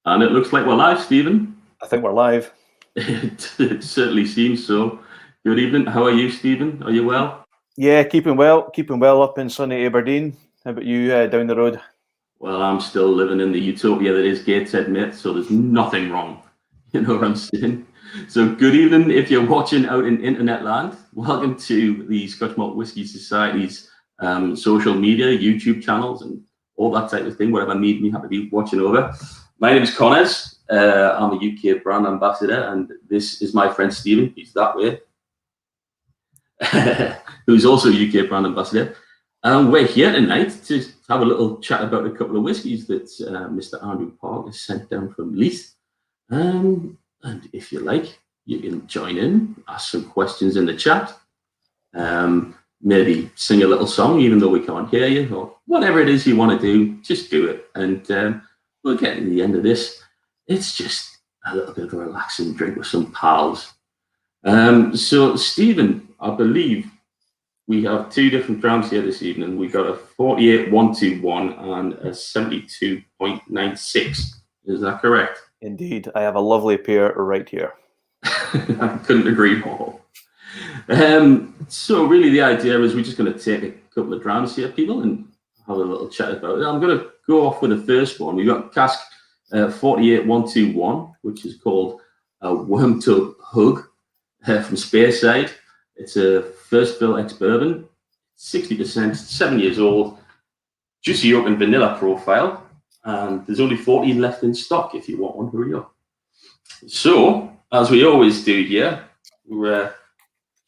And it looks like we're live, Stephen. I think we're live. It certainly seems so. Good evening. How are you, Stephen? Are you well? Yeah, keeping well up in sunny Aberdeen. How about you down the road? Well, I'm still living in the utopia that is Gateshead, mate, so there's nothing wrong. You know what I'm saying? So good evening if you're watching out in internet land. Welcome to the Scotch Malt Whisky Society's social media, YouTube channels, and all that type of thing, whatever medium you have to be watching over. My name is Connors. I'm a UK brand ambassador, and this is my friend Stephen. He's that way, who's also a UK brand ambassador. And we're here tonight to have a little chat about a couple of whiskies that Mr. Andrew Parker sent down from Leith. And if you like, you can join in, ask some questions in the chat, maybe sing a little song, even though we can't hear you, or whatever it is you want to do, just do it. And we'll get to the end of this. It's just a little bit of a relaxing drink with some pals. So, Stephen, I believe we have two different drams here this evening. We've got a 48.121 and a 72.96. Is that correct? Indeed. I have a lovely pair right here. I couldn't agree more. So really the idea is we're just going to take a couple of drams here, people, and have a little chat about it. I'm going to go off with the first one. We've got Cask 48.121, which is called a Worm Tub Hug from Speyside. It's a first fill ex-bourbon, 60%, 7 years old, juicy oak and vanilla profile, and there's only 14 left in stock if you want one, hurry up. So, as we always do here, we're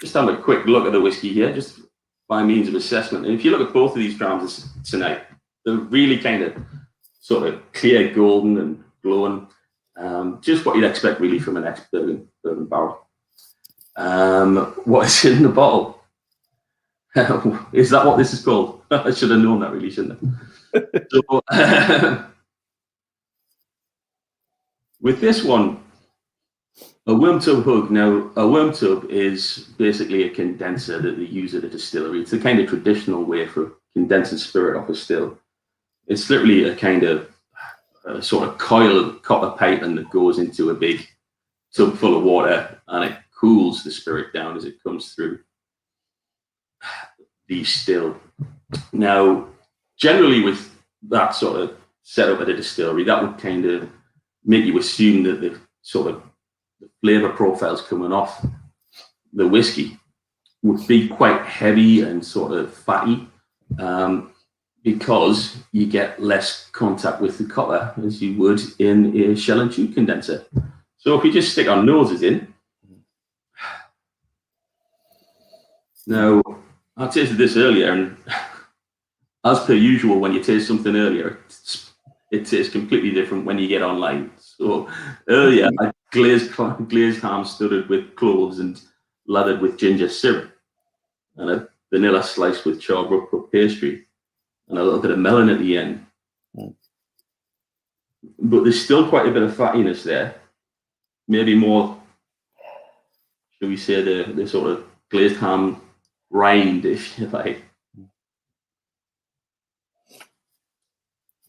just having a quick look at the whiskey here, just by means of assessment. And if you look at both of these drams tonight, they're really kind of sort of clear golden and glowing, just what you'd expect really from an ex-bourbon barrel. What is in the bottle? Is that what this is called? I should have known that, really, shouldn't I? So, with this one, a worm tub hug. Now, a worm tub is basically a condenser that they use at a distillery. It's a kind of traditional way for condensing spirit off a still. It's literally a kind of sort of coil of copper piping that goes into a big tub full of water, and it cools the spirit down as it comes through the still. Now, generally with that sort of setup at a distillery, that would kind of make you assume that the sort of the flavor profiles coming off the whiskey would be quite heavy and sort of fatty, because you get less contact with the copper as you would in a shell and tube condenser. So if we just stick our noses in. Now, I tasted this earlier, and as per usual, when you taste something earlier, it tastes completely different when you get online. So earlier, I glazed ham studded with cloves and lathered with ginger syrup, and a vanilla slice with charred rock cut pastry, and a little bit of melon at the end. But there's still quite a bit of fattiness there. Maybe more, shall we say, the sort of glazed ham rind, if you like.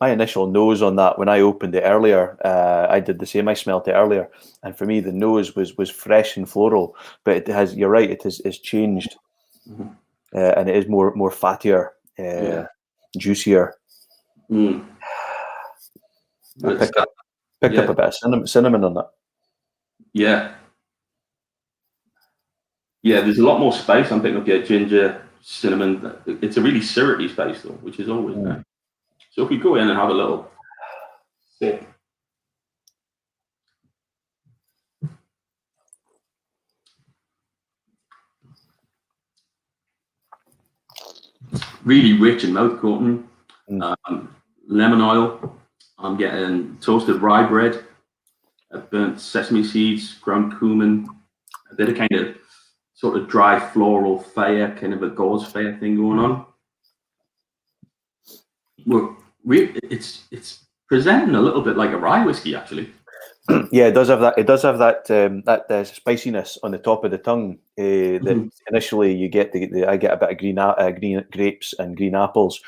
My initial nose on that, when I opened it earlier, I did the same. I smelled it earlier, and for me, the nose was fresh and floral. But it has, you're right, it is changed, and it is more fattier, juicier. I picked up a bit of cinnamon on that. Yeah, there's a lot more spice. I'm picking up ginger, cinnamon. It's a really syrupy spice, though, which is always nice. So if we go in and have a little sip. Really rich and mouth coating. Lemon oil. I'm getting toasted rye bread, burnt sesame seeds, ground cumin, a bit of kind of sort of dry floral fire, kind of a gauze fire thing going on. Well, it's presenting a little bit like a rye whiskey, actually. Yeah, it does have that. It does have that spiciness on the top of the tongue. That initially you get I get a bit of green grapes and green apples,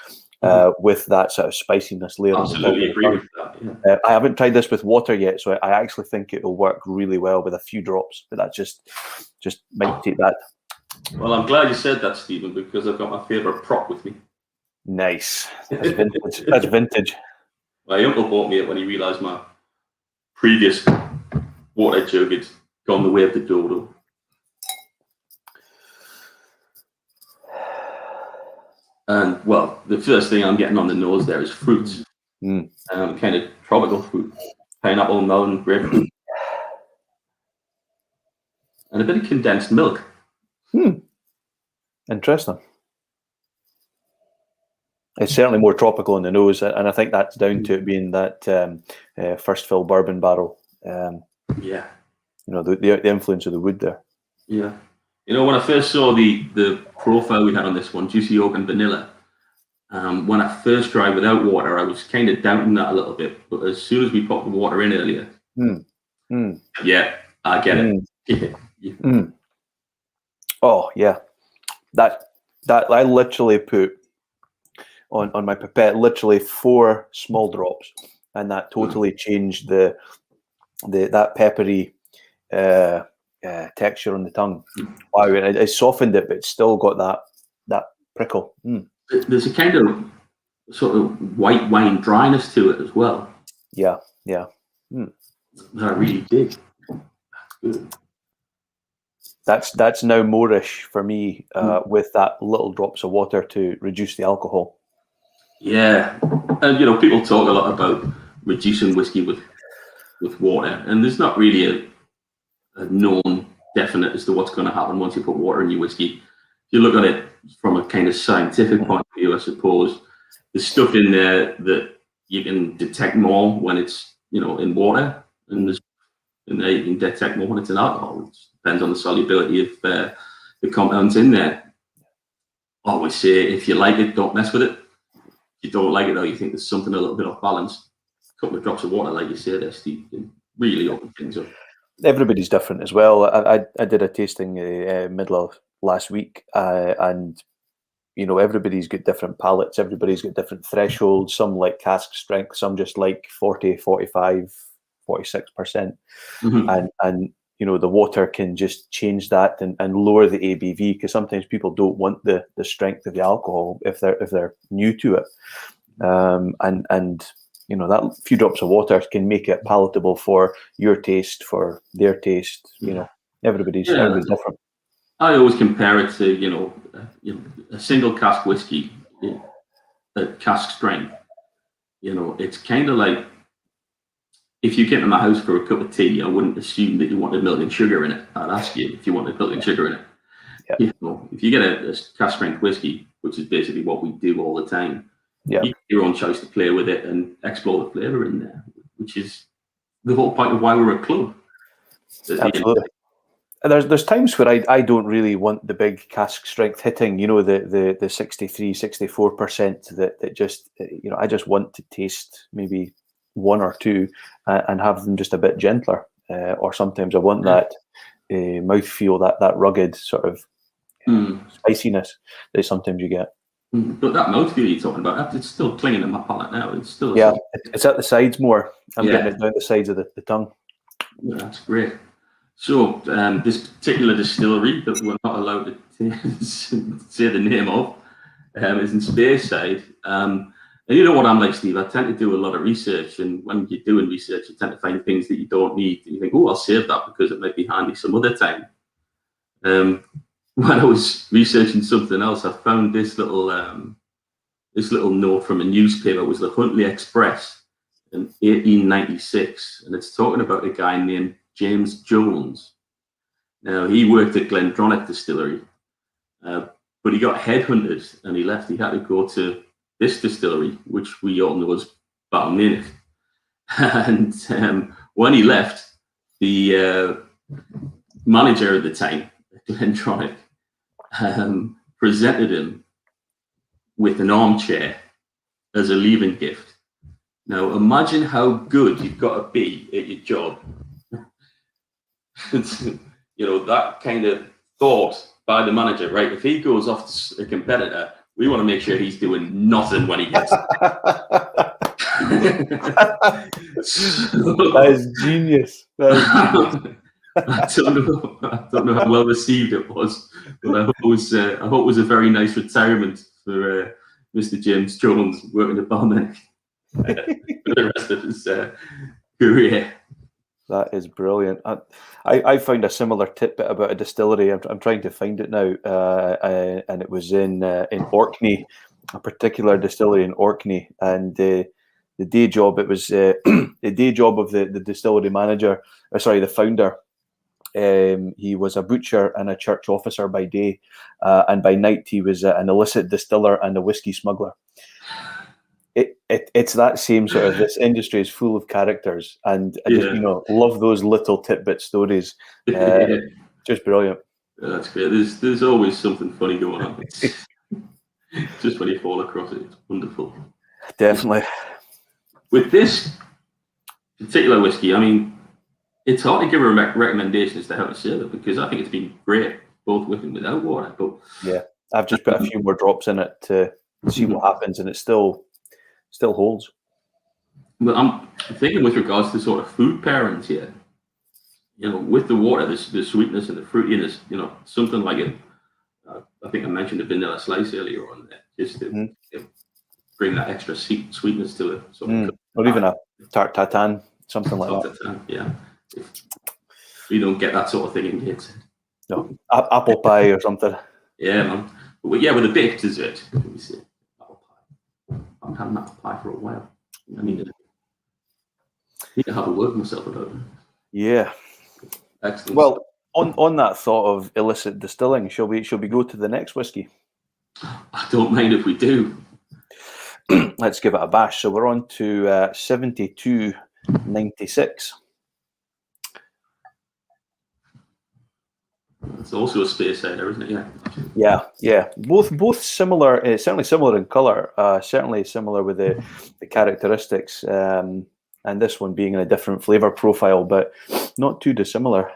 with that sort of spiciness layer on the top. Absolutely agree with that. Yeah. I haven't tried this with water yet, so I actually think it will work really well with a few drops. But that just might take that. Well, I'm glad you said that, Stephen, because I've got my favourite prop with me. Nice. That's vintage. That's vintage. My uncle bought me it when he realised my previous water jug had gone the way of the dodo. And, well, the first thing I'm getting on the nose there is fruits. Kind of tropical fruit. Pineapple, melon, grapefruit. And a bit of condensed milk. Interesting. It's certainly more tropical in the nose, and I think that's down to it being that first fill bourbon barrel. Yeah. You know, the influence of the wood there. Yeah. You know, when I first saw the profile we had on this one, juicy oak and vanilla, when I first tried without water, I was kind of doubting that a little bit. But as soon as we popped the water in earlier, yeah, I get it. Yeah. Oh yeah, that I literally put on my pipette literally 4 small drops, and that totally changed that peppery texture on the tongue. Wow, it softened it, but it's still got that prickle. There's a kind of sort of white wine dryness to it as well. Yeah. That I really dig. That's good. That's now moreish for me, with that little drops of water to reduce the alcohol. Yeah, and you know, people talk a lot about reducing whiskey with water, and there's not really a known definite as to what's going to happen once you put water in your whiskey. If you look at it from a kind of scientific point of view, I suppose there's stuff in there that you can detect more when it's, you know, in water, and there's in there you can detect more when it's in alcohol. It depends on the solubility of the compounds in there. I always say, if you like it, don't mess with it. If you don't like it, though, you think there's something a little bit off balance, a couple of drops of water, like you say there, Steve, can really open things up. Everybody's different as well. I did a tasting middle of last week, and you know, everybody's got different palates, everybody's got different thresholds. Some like cask strength, some just like 40, 45, 46%. And you know, the water can just change that and lower the ABV, because sometimes people don't want the strength of the alcohol if they're new to it. And you know, that few drops of water can make it palatable for your taste, for their taste. You know, everybody's different. I always compare it to, you know, a single cask whiskey at cask strength. You know, it's kind of like, if you came to my house for a cup of tea, I wouldn't assume that you wanted milk and sugar in it. I'd ask you if you wanted milk and sugar in it. Yeah. You know, if you get a cask strength whiskey, which is basically what we do all the time, you get your own choice to play with it and explore the flavour in there, which is the whole point of why we're a club. Absolutely. There's times where I don't really want the big cask strength hitting, you know, the 63, 64% that just, you know, I just want to taste maybe 1 or 2 and have them just a bit gentler. Or sometimes I want that mouthfeel, that rugged sort of spiciness that sometimes you get. But that mouthfeel you're talking about, it's still clinging in my palate now. It's still it's at the sides more. I'm getting it down the sides of the tongue. Yeah, that's great. So this particular distillery that we're not allowed to say the name of is in Speyside. And you know what I'm like, Steve? I tend to do a lot of research, and when you're doing research, you tend to find things that you don't need. And you think, oh, I'll save that because it might be handy some other time. When I was researching something else, I found this little note from a newspaper. It was the Huntley Express in 1896, and it's talking about a guy named James Jones. Now, he worked at Glendronach Distillery, but he got headhunted and he left. He had to go to this distillery, which we all know as Balmainich. And when he left, the manager at the time at Glendronach presented him with an armchair as a leaving gift. Now, imagine how good you've got to be at your job. You know, that kind of thought by the manager, right? If he goes off to a competitor We want to make sure he's doing nothing when he gets there. That is genius. That is genius. I don't know how well received it was, but I hope it was a very nice retirement for Mr. James Jones working at Balmain for the rest of his career. That is brilliant. I found a similar tidbit about a distillery. I'm trying to find it now, and it was in Orkney, a particular distillery in Orkney, and the day job. It was the day job of the distillery manager. The founder. He was a butcher and a church officer by day, and by night he was an illicit distiller and a whiskey smuggler. It's that same sort of, this industry is full of characters, and I just, love those little tidbit stories. Just brilliant. That's great. There's always something funny going on. Just when you fall across it, it's wonderful. Definitely. With this particular whiskey, I mean, it's hard to give a recommendation as to how to serve it, because I think it's been great both with and without water. But yeah, I've just put a few more drops in it to see what happens, and it still holds. But I'm thinking with regards to sort of food pairings here, with the water, the sweetness and the fruitiness, something like it. I think I mentioned the vanilla slice earlier on there, just to bring that extra sweetness to it. Or even a tart tatin, something like that. Yeah. If you don't get that sort of thing in Gateshead. No, apple pie or something. Yeah, man. But yeah, with a baked dessert, let me see. Apple pie. I haven't had an apple pie for a while. I need to have a word with myself about it. Yeah. Excellent. Well, on that thought of illicit distilling, shall we go to the next whiskey? I don't mind if we do. Let's give it a bash. So we're on to 7296. It's also a space cider, isn't it? Yeah. Both similar. Certainly similar in color. Certainly similar with the characteristics. And this one being in a different flavor profile, but not too dissimilar.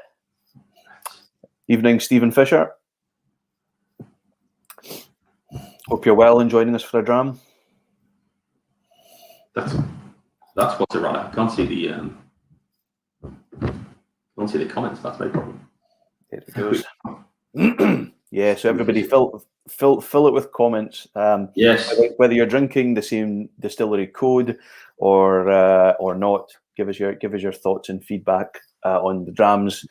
Evening, Stephen Fisher. Hope you're well and joining us for a dram. That's what's around. I can't see the comments. That's my problem. There it goes. Yeah, so everybody fill it with comments. Yes. Whether you're drinking the same distillery code or not, give us your thoughts and feedback on the drams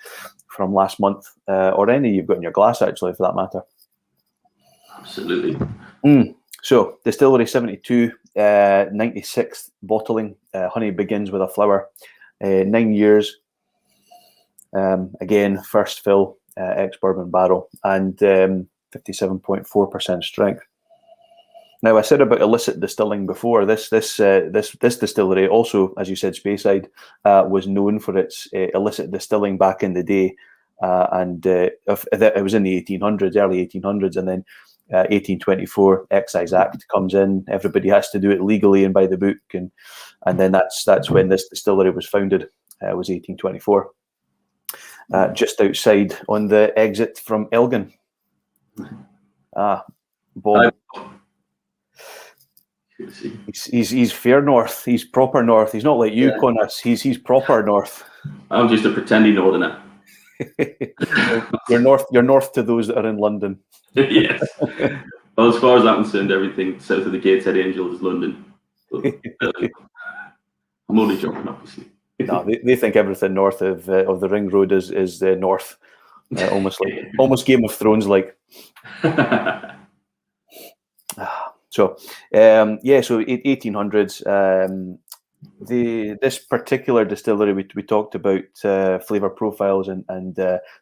from last month, or any you've got in your glass, actually, for that matter. Absolutely. So distillery 72, 96th bottling. Honey begins with a flower. 9 years. Again, first fill, ex-bourbon barrel, and 57.4% strength. Now, I said about illicit distilling before. This distillery, also, as you said, Speyside, was known for its illicit distilling back in the day, and it was in the 1800s, early 1800s, and then 1824 Excise Act comes in. Everybody has to do it legally and by the book, and then that's when this distillery was founded. It was 1824. Just outside on the exit from Elgin. Bob. He's fair north. He's proper north. He's not like you, Connors. He's proper north. I'm just a pretending northerner. You're north to those that are in London. Yes. Well, as far as I'm concerned, everything south of the Gateshead Angels is London. But, I'm only joking, obviously. No, they think everything north of the Ring Road is north, almost Game of Thrones like. So 1800s. This particular distillery, we talked about flavor profiles and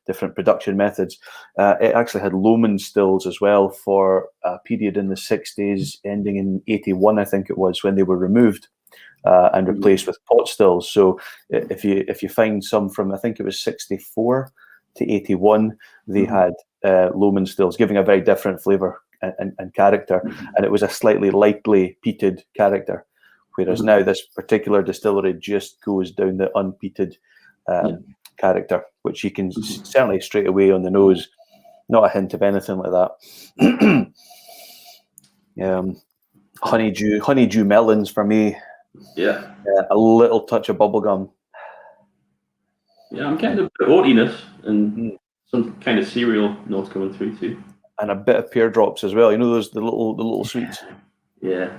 different production methods. It actually had Lomond stills as well for a period in the 60s, ending in 81, I think it was, when they were removed and replaced with pot stills. So if you find some from, I think it was 64 to 81, they had Lomond stills, giving a very different flavor and character, and it was a slightly lightly peated character. Whereas now this particular distillery just goes down the unpeated character, which you can certainly straight away on the nose, not a hint of anything like that. Honeydew melons for me. Yeah. A little touch of bubblegum. Yeah, I'm getting a bit of oatiness and some kind of cereal notes coming through too. And a bit of pear drops as well. You know the little sweets. Yeah.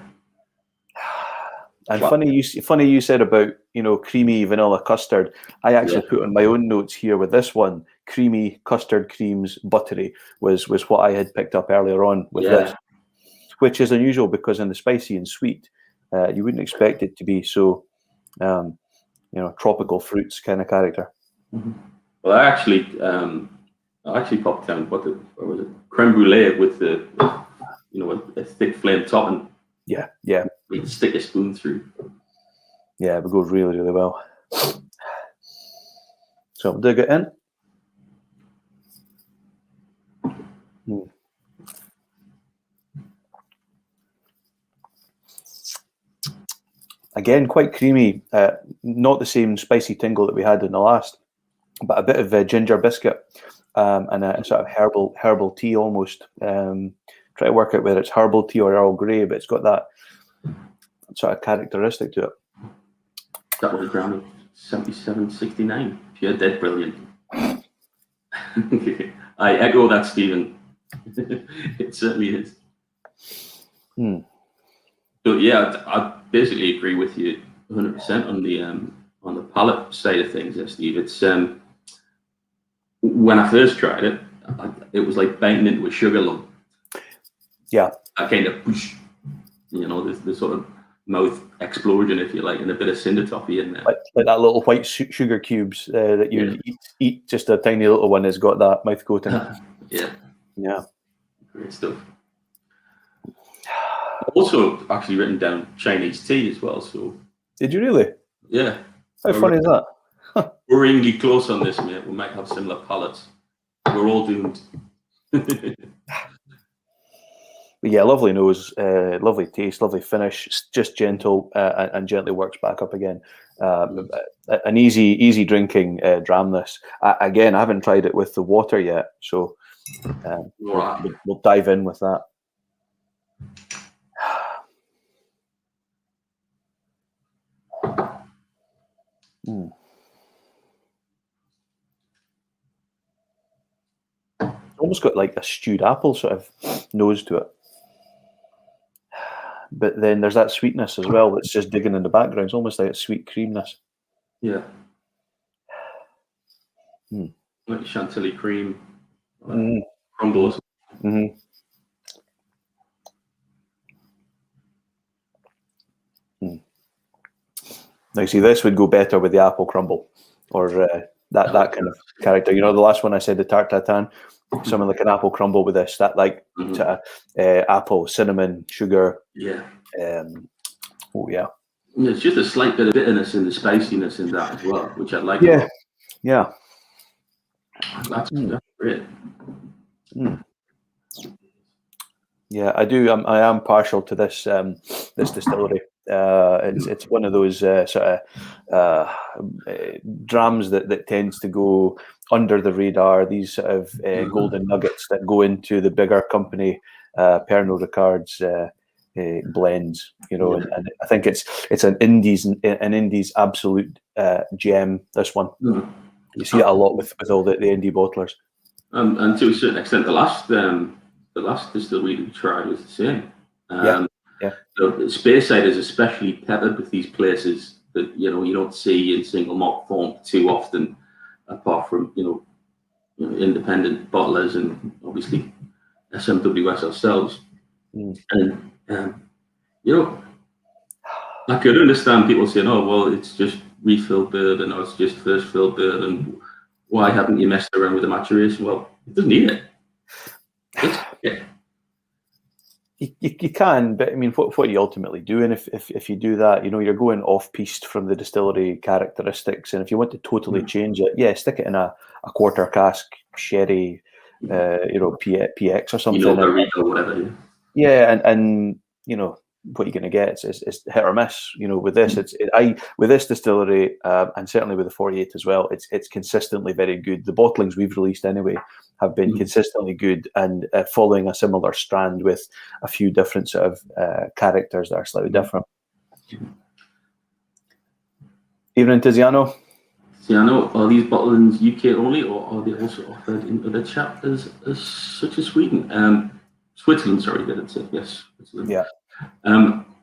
And funny you said about creamy vanilla custard. I actually put on my own notes here with this one. Creamy custard creams, buttery was what I had picked up earlier on with this, which is unusual because in the spicy and sweet, you wouldn't expect it to be so, tropical fruits kind of character. Mm-hmm. Well, I actually popped down what was it? Creme brulee with the a thick flame topping. Yeah. You stick a spoon through. Yeah, it would go really, really well. So we'll dig it in. Again, quite creamy. Not the same spicy tingle that we had in the last, but a bit of ginger biscuit and a sort of herbal tea almost. Try to work out whether it's herbal tea or Earl Grey, but it's got that sort of characteristic to it. That was a gram of 77.69. Pure dead brilliant. I echo that, Stephen. It certainly is. So yeah, I basically agree with you 100% on the palate side of things, Steve. It's when I first tried it, it was like biting into a sugar lump. Yeah. I kind of push, the sort of mouth explosion, if you like, and a bit of cinder toffee in there. Like that little white sugar cubes that you eat, just a tiny little one has got that mouth coating. Yeah. Great stuff. Also, actually written down Chinese tea as well. So. Did you really? Yeah. How funny is that? Worryingly close on this, mate. We might have similar palates. We're all doomed. But yeah, lovely nose, lovely taste, lovely finish. Just gentle and gently works back up again. An easy drinking dram. This again, I haven't tried it with the water yet, so we'll dive in with that. Almost got like a stewed apple sort of nose to it. But then there's that sweetness as well that's just digging in the background. It's almost like a sweet creamness. Yeah. Like chantilly cream. Crumble. Now, see, this would go better with the apple crumble or that kind of character. The last one I said, the tart tatin, something like an apple crumble with this, that like apple, cinnamon, sugar. Yeah. It's just a slight bit of bitterness and the spiciness in that as well, which I like. Yeah. That's great. Yeah, I do. I am partial to this this distillery. It's one of those sort of drams that tends to go under the radar. These sort of golden nuggets that go into the bigger company Pernod Ricard's blends, and I think it's an Indies absolute gem. This one, you see it a lot with all the indie bottlers, and to a certain extent, the last distillery we tried was the same. So Speyside is especially peppered with these places that you don't see in single malt form too often, apart from independent bottlers and obviously SMWS ourselves. And I could understand people saying, "Oh, well, it's just refill bourbon, or it's just first fill bourbon. Why haven't you messed around with the maturation?" Well, it doesn't need it. You can, but I mean, what are you ultimately doing if you do that? You're going off-piste from the distillery characteristics, and if you want to totally change it, stick it in a quarter cask sherry, PX or something. Or whatever. Yeah, and what you're going to get. It's hit or miss. You know, with this, with this distillery, and certainly with the 48 as well, it's consistently very good. The bottlings we've released anyway have been consistently good and following a similar strand with a few different sort of characters that are slightly different. Evening, Tiziano. Tiziano, are these bottlings UK only, or are they also offered in other chapters such as Sweden? Switzerland, sorry, did it say? Yes, Switzerland. Yeah.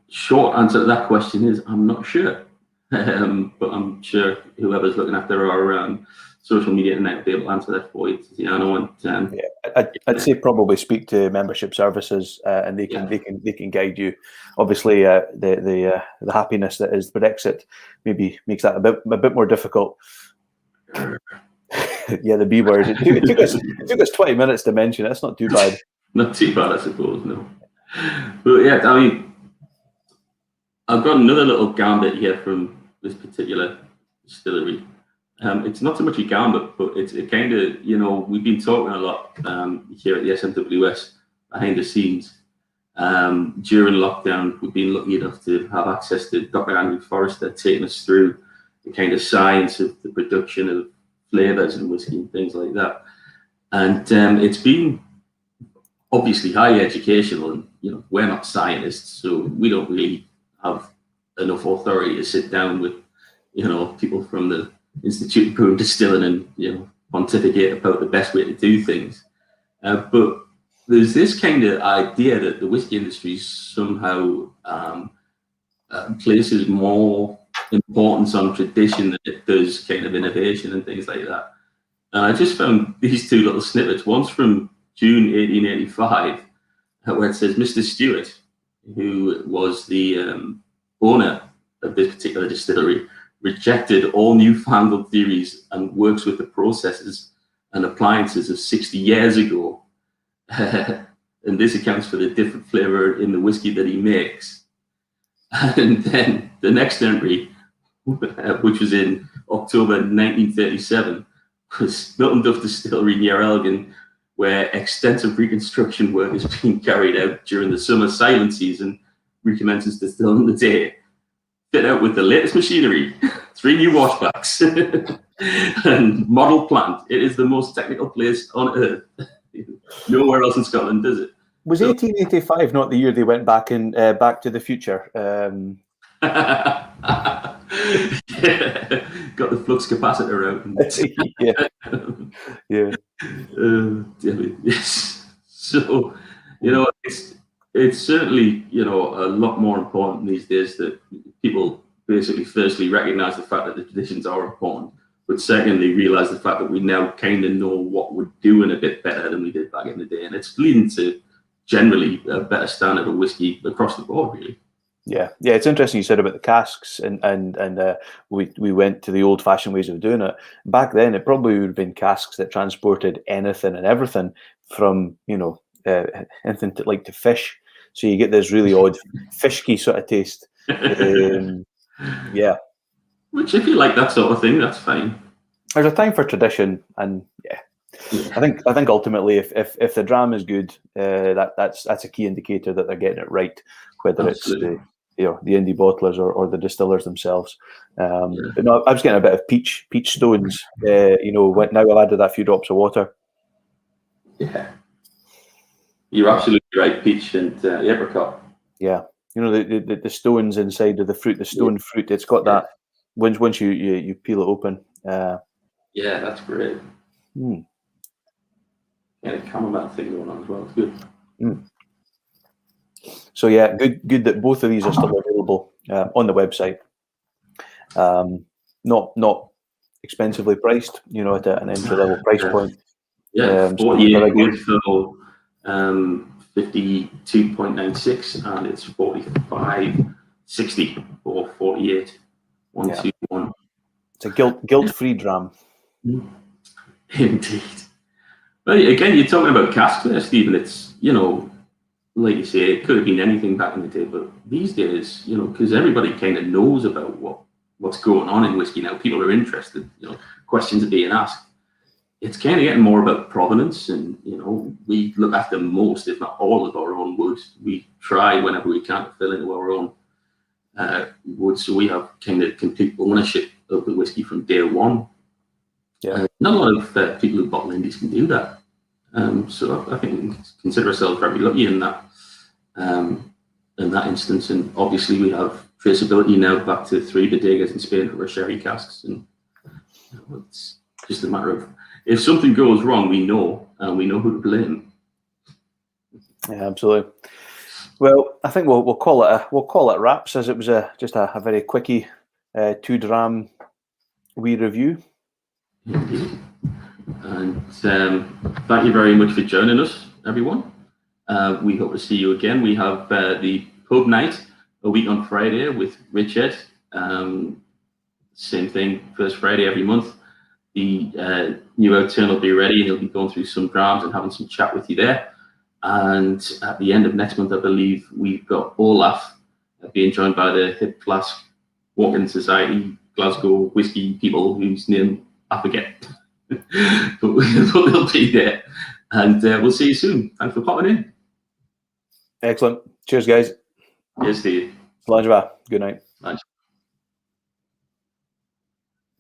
Short answer to that question is I'm not sure, but I'm sure whoever's looking after our social media tonight will be able to answer that for you, Tiziano. And yeah, I'd say probably speak to membership services, and they can guide you. Obviously, the happiness that is Brexit maybe makes that a bit more difficult. Yeah, the B word. It took us 20 minutes to mention it. That's not too bad. Not too bad, I suppose. No, but yeah, I mean, I've got another little gambit here from this particular distillery. It's not so much a gambit, but it's a kind of, you know, we've been talking a lot here at the SMWS behind the scenes. During lockdown, we've been lucky enough to have access to Dr. Andrew Forrester taking us through the kind of science of the production of flavours and whiskey and things like that. And it's been obviously highly educational, and you know, we're not scientists, so we don't really have enough authority to sit down with, you know, people from the Institute of Brewing Distilling and, you know, pontificate about the best way to do things. But there's this kind of idea that the whiskey industry somehow places more importance on tradition than it does kind of innovation and things like that. And I just found these two little snippets. One's from June 1885, where it says Mr. Stewart, who was the owner of this particular distillery, rejected all newfangled theories and works with the processes and appliances of 60 years ago. And this accounts for the different flavour in the whiskey that he makes. And then the next entry, which was in October 1937, was Milton Duff Distillery near Elgin, where extensive reconstruction work is being carried out during the summer silent season, recommences distilling the day. Fit out with the latest machinery, 3 new washbacks, and model plant. It is the most technical place on earth. Nowhere else in Scotland does it. Was 1885 not the year they went back in Back to the Future? Yeah. Got the flux capacitor out. And yeah. Yes. So, you know, it's certainly, you know, a lot more important these days that people basically firstly recognize the fact that the traditions are important, but secondly realize the fact that we now kind of know what we're doing a bit better than we did back in the day, and it's leading to generally a better standard of whiskey across the board, really. Yeah, it's interesting you said about the casks, and we went to the old-fashioned ways of doing it. Back then, it probably would have been casks that transported anything and everything from, you know, anything to fish. So you get this really odd fishky sort of taste. Yeah. Which, if you like that sort of thing, that's fine. There's a time for tradition, and I think ultimately, if the dram is good, that's a key indicator that they're getting it right, whether Absolutely. It's the indie bottlers or the distillers themselves. But no, I was getting a bit of peach stones. Now I've added a few drops of water. Yeah, you're absolutely right. Peach and apricot. Yeah, you know, the stones inside of the fruit, the stone fruit. It's got that once you peel it open. Yeah, that's great. Yeah, the chamomile thing going on as well. It's good. So yeah, good that both of these are still available on the website. Not expensively priced, you know, at an entry level price point. Yeah, 48 good for 52.96, and it's 45.60 for 48. 121. It's a guilt-free dram. Indeed. Well, again, you're talking about casks there, Stephen. It's, you know, like you say, it could have been anything back in the day, but these days, you know, because everybody kind of knows about what's going on in whiskey now. People are interested. You know, questions are being asked. it's kind of getting more about provenance, and we look after most, if not all, of our own wood. We try whenever we can to fill into our own wood, so we have kind of complete ownership of the whiskey from day one. Yeah, not a lot of people who bottle indies can do that. So I think we consider ourselves very lucky in that instance. And obviously, we have traceability now back to 3 bodegas in Spain for our sherry casks, and it's just a matter of, if something goes wrong, we know, and we know who to blame. Yeah, absolutely. Well, I think we'll call it wraps, as it was just a very quickie 2 dram wee review. And thank you very much for joining us, everyone. We hope to see you again. We have the pub night a week on Friday with Richard. Same thing, first Friday every month. The new outturn will be ready, and he'll be going through some drams and having some chat with you there. And at the end of next month, I believe, we've got Olaf being joined by the Hip Flask Walking Society Glasgow whiskey people, whose name I forget. But they'll be there. And we'll see you soon. Thanks for popping in. Excellent. Cheers, guys. Yes, Steve. Good night. Thanks.